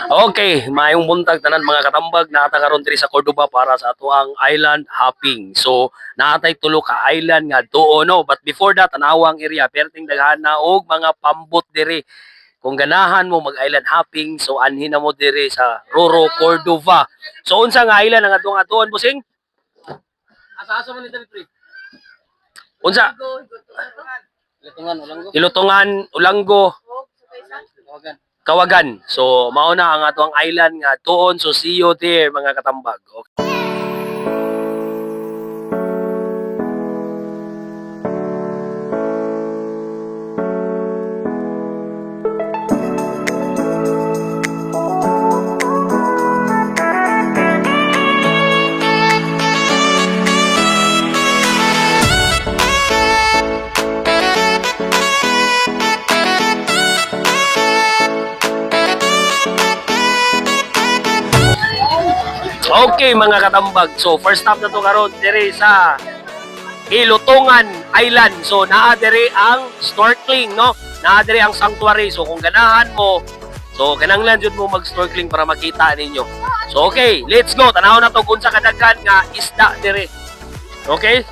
Okay, maayong buntag tanan mga katambag, naata karon diri sa Cordoba para sa atuang island hopping. So, naatay tulo ka island nga duo no, but before that tanawang area perting daghan na og mga pambot diri. Kung ganahan mo mag-island hopping, so anhin na mo diri sa Roro Cordova. So unsa nga island ang atuang busing? Asa-asa man ni diri? Unsa? Ilutungan, Ulanggo, Kawagan. So, mauna ang atong island nga tuon. So, see you there, mga katambag. Okay. Okay mga katambag. So first stop na to karon diri sa Ilutungan Island. So naa diri ang snorkeling no. Naa diri ang sanctuary. So kung ganahan mo, so kananglan jud mo mag-snorkeling para makita ninyo. So okay, let's go. Tanaw na to kung sa kadaghan nga isda diri. Okay?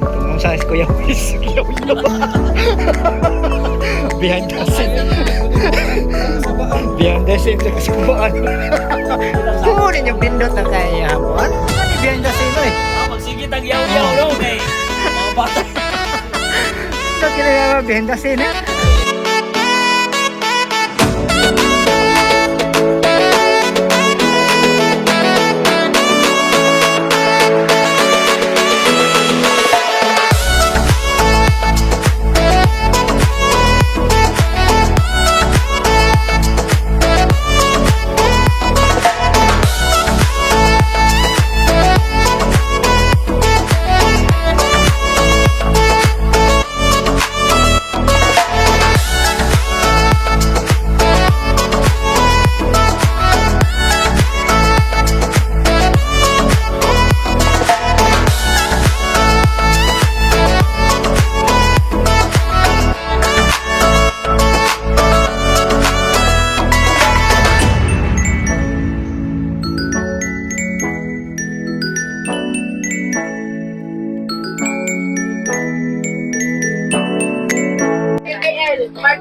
Kung sa Kuya Wiz, behind the scene. Behind the scene sa kasubaan. Kunin yung pindot na kaya hapon. Ano behind the scene eh? Magsigit ang yaw-yaw no kay mga bata. Ito kinagawa behind the scene eh.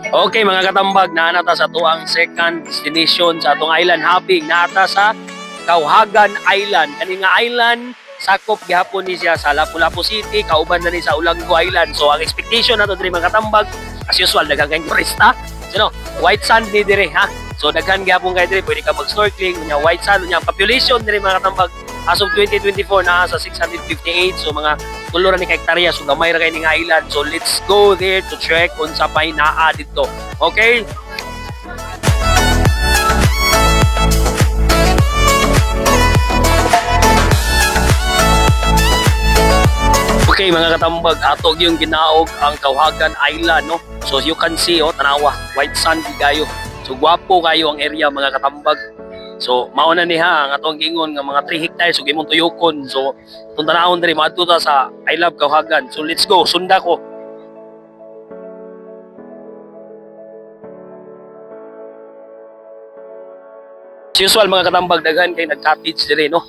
Okay mga katambag, naanata sa tuang second destination sa atong island hopping. Naata sa Kauhagan Island. Kani nga island, sakop gihapon ni siya sa Lapu-Lapu City, kauban na ni sa Ulanggo Island. So ang expectation nato diri mga katambag, as usual daghan kay turista. Sino? White sand ni diri ha. So daghan gihapon kay diri, pwede ka mag-snorkeling, nya white sand, nya population diri mga katambag. As of 2024 na sa 658, so mga tulo ra ni hektarya, so gamay ra kay ning island. So let's go there to check kung sa pay naa dito. Okay? Okay mga katambag, atog yung ginaog ang Kauhagan Island no. So you can see tanawa, white sand gayo. So gwapo kayo ang area mga katambag. So mauna ni ha ang atong gingon nga mga 3 hectares so gimong tuyokon. So itong tanahon diri maadto ta sa I Love Kauhagan. So let's go, sunda ko. As usual mga katambag, daghan kay nag-cottage diri no.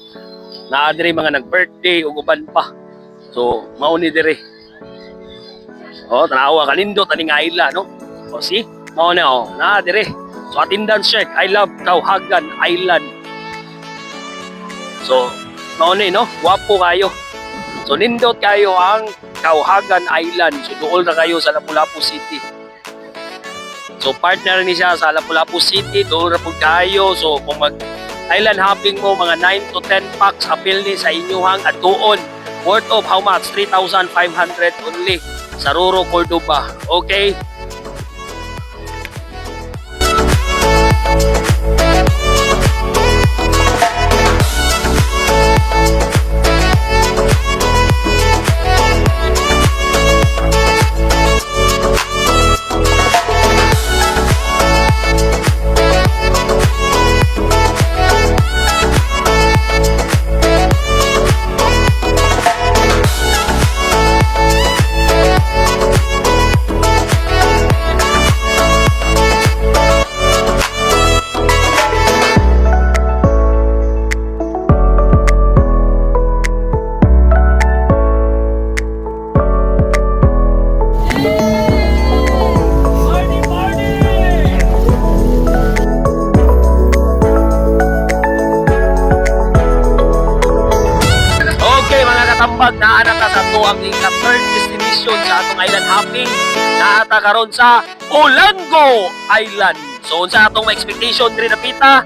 Naa diri mga nag-birthday ug uban pa. So mauni diri. Tanawa kalindot aning island no. O see, mao na naa diri. So attendance check, I Love Kauhagan Island. So, mauni no, wapo kayo. So nindot kayo ang Kauhagan Island. So dool na kayo sa Lapu-Lapu City. So partner ni siya sa Lapu-Lapu City, dool ra pud kayo. So kung mag island hopping mo, mga 9 to 10 packs apil ni sa inyuhang atuon. Worth of how much? 3,500 only sa Roro Cordoba. Okay? destination sa atong island hopping na ata karon sa Olango Island. So unsa atong expectation diri napita?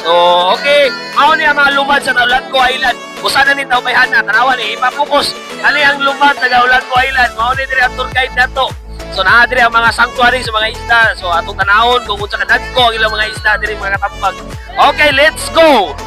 So okay, mao ni ang mga lumad sa Olango Island. Usa na ni taw bayhana tanawan ni ipapokus. Ani ang lumad sa Olango Island, mao ni diri ang tour guide nato. So naa diri ang mga sanctuary sa mga isda. So atong tanawon kung unsa kadagko ang ilang mga isda diri mga katambag. Okay, let's go.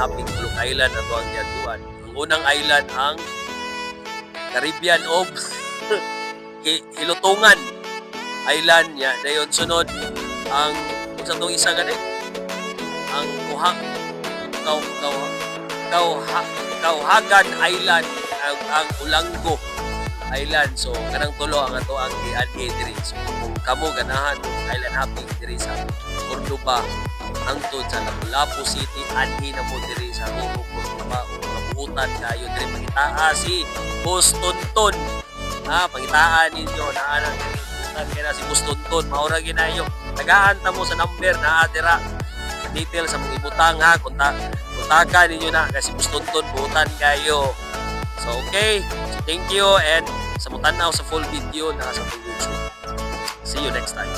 Happy Gulong Island ato ang giadtuan. Ang unang island ang Caribbean of Hilutungan Island ya. Dayon sunod ang unsa tong isa gani? Ang Kauhagan Island, ang Olango Island. So kanang tulo ang ato ang gianhi diri. So kung kamo ganahan island hopping diri sa Cordoba hangtod sa Lapu-Lapu City, anhi na mo diri sa Roro, Cordoba o mabuutan kayo diri pangitaa si Boss Tonton. Pangitaan ninyo na anang buutan kaya si Boss Tonton, maura ginayo. Tagaan ta mo sa number na atira sa detail sa mga ibutang ha, kontakan ninyo na kasi Boss Tonton buutan kayo. So okay, so thank you and sa mutanaw sa full video na sa YouTube. See you next time.